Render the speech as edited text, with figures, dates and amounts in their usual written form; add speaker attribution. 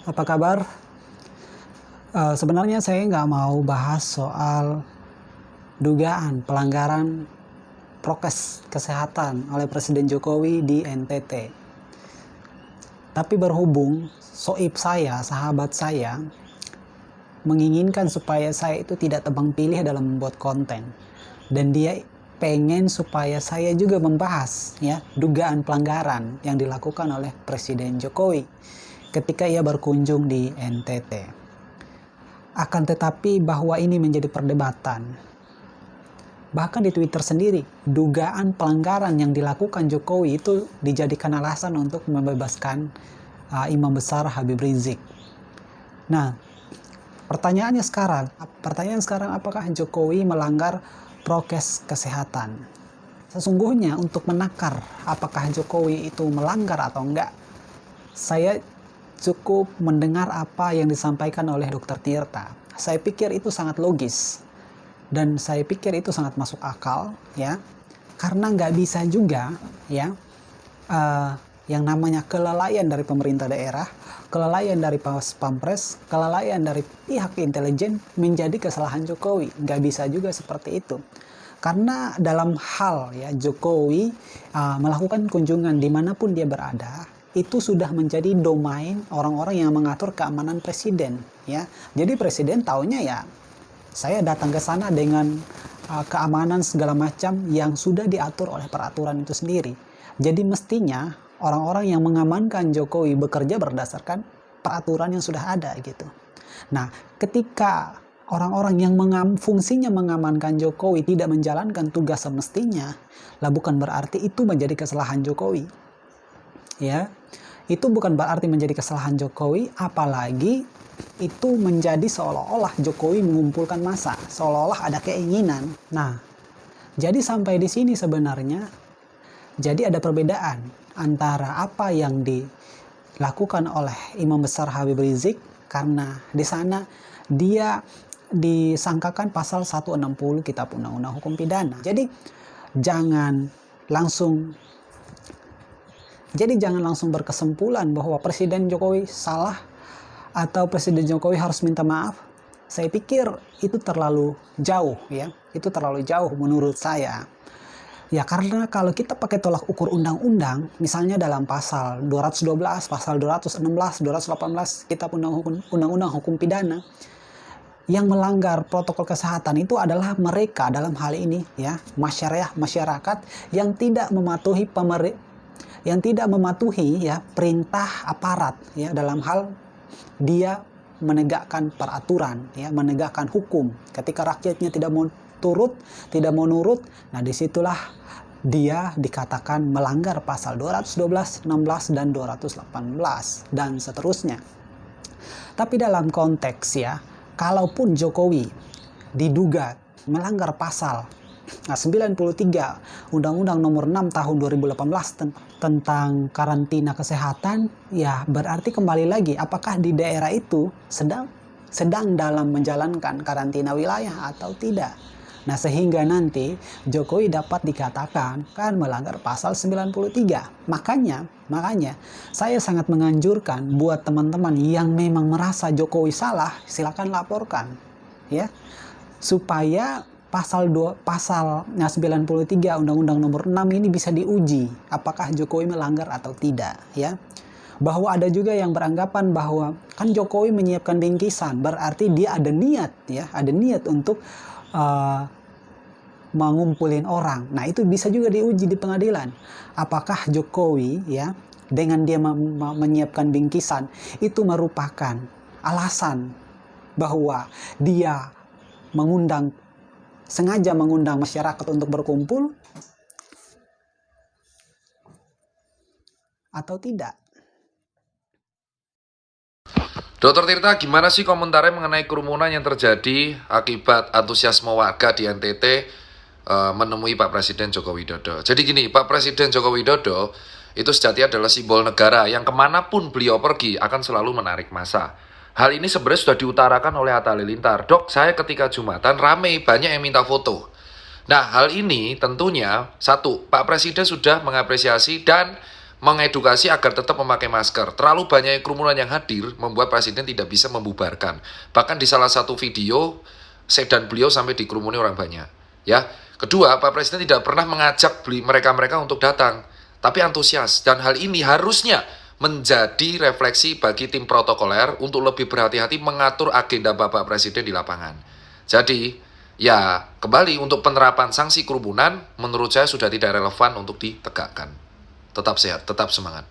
Speaker 1: apa kabar? Sebenarnya saya nggak mau bahas soal dugaan pelanggaran prokes kesehatan oleh Presiden Jokowi di NTT. Tapi berhubung soib saya, sahabat saya, menginginkan supaya saya itu tidak tebang pilih dalam membuat konten. Dan dia pengen supaya saya juga membahas ya dugaan pelanggaran yang dilakukan oleh Presiden Jokowi ketika ia berkunjung di NTT. Akan tetapi bahwa ini menjadi perdebatan. Bahkan di Twitter sendiri, dugaan pelanggaran yang dilakukan Jokowi itu dijadikan alasan untuk membebaskan Imam Besar Habib Rizik. Nah, pertanyaan sekarang apakah Jokowi melanggar prokes kesehatan? Sesungguhnya untuk menakar apakah Jokowi itu melanggar atau enggak, saya cukup mendengar apa yang disampaikan oleh Dr. Tirta. Saya pikir itu sangat logis dan saya pikir itu sangat masuk akal, ya, karena nggak bisa juga, ya, yang namanya kelalaian dari pemerintah daerah, kelalaian dari Pampres, kelalaian dari pihak intelijen menjadi kesalahan Jokowi. Nggak bisa juga seperti itu. Karena dalam hal ya Jokowi melakukan kunjungan dimanapun dia berada, itu sudah menjadi domain orang-orang yang mengatur keamanan presiden, ya. Jadi presiden taunya ya, saya datang ke sana dengan keamanan segala macam yang sudah diatur oleh peraturan itu sendiri. Jadi mestinya orang-orang yang mengamankan Jokowi bekerja berdasarkan peraturan yang sudah ada gitu. Nah, ketika orang-orang yang fungsinya mengamankan Jokowi tidak menjalankan tugas semestinya, lah bukan berarti itu menjadi kesalahan Jokowi. Ya, itu bukan berarti menjadi kesalahan Jokowi, apalagi itu menjadi seolah-olah Jokowi mengumpulkan massa, seolah-olah ada keinginan. Nah, jadi sampai di sini sebenarnya, jadi ada perbedaan antara apa yang dilakukan oleh Imam Besar Habib Rizik, karena di sana dia disangkakan pasal 160 Kitab Undang-Undang Hukum Pidana. Jadi jangan langsung berkesimpulan bahwa Presiden Jokowi salah atau Presiden Jokowi harus minta maaf. Saya pikir itu terlalu jauh, ya. Itu terlalu jauh menurut saya. Ya, karena kalau kita pakai tolak ukur undang-undang, misalnya dalam pasal 212, pasal 216, 218 Kitab Undang-Undang Hukum Pidana, yang melanggar protokol kesehatan itu adalah mereka dalam hal ini, ya, masyarakat yang tidak mematuhi ya perintah aparat, ya, dalam hal dia menegakkan peraturan, ya, menegakkan hukum. Ketika rakyatnya tidak mau nurut, nah disitulah dia dikatakan melanggar pasal 212, 16 dan 218 dan seterusnya. Tapi dalam konteks, ya, kalaupun Jokowi diduga melanggar pasal 93 Undang-Undang Nomor 6 Tahun 2018 tentang karantina kesehatan, ya berarti kembali lagi apakah di daerah itu sedang dalam menjalankan karantina wilayah atau tidak. Nah, sehingga nanti Jokowi dapat dikatakan kan melanggar pasal 93. Makanya saya sangat menganjurkan buat teman-teman yang memang merasa Jokowi salah, silakan laporkan, ya. Supaya pasal 93 Undang-Undang Nomor 6 ini bisa diuji apakah Jokowi melanggar atau tidak, ya. Bahwa ada juga yang beranggapan bahwa kan Jokowi menyiapkan bingkisan, berarti dia ada niat, ya, ada niat untuk mengumpulin orang. Nah, itu bisa juga diuji di pengadilan. Apakah Jokowi, ya, dengan dia menyiapkan bingkisan itu merupakan alasan bahwa dia sengaja mengundang masyarakat untuk berkumpul atau tidak.
Speaker 2: Dr. Tirta, gimana sih komentarnya mengenai kerumunan yang terjadi akibat antusiasme warga di NTT menemui Pak Presiden Joko Widodo? Jadi gini, Pak Presiden Joko Widodo itu sejati adalah simbol negara yang kemanapun beliau pergi akan selalu menarik massa. Hal ini sebenarnya sudah diutarakan oleh Atta Halilintar. Dok, saya ketika Jumatan rame, banyak yang minta foto. Nah, hal ini tentunya, satu, Pak Presiden sudah mengapresiasi dan mengedukasi agar tetap memakai masker. Terlalu banyak kerumunan yang hadir membuat Presiden tidak bisa membubarkan. Bahkan di salah satu video, sedan beliau sampai dikerumuni orang banyak. Ya. Kedua, Pak Presiden tidak pernah mengajak mereka-mereka untuk datang, tapi antusias. Dan hal ini harusnya menjadi refleksi bagi tim protokoler untuk lebih berhati-hati mengatur agenda Bapak Presiden di lapangan. Jadi, ya kembali untuk penerapan sanksi kerumunan, menurut saya sudah tidak relevan untuk ditegakkan. Tetap sehat, tetap semangat.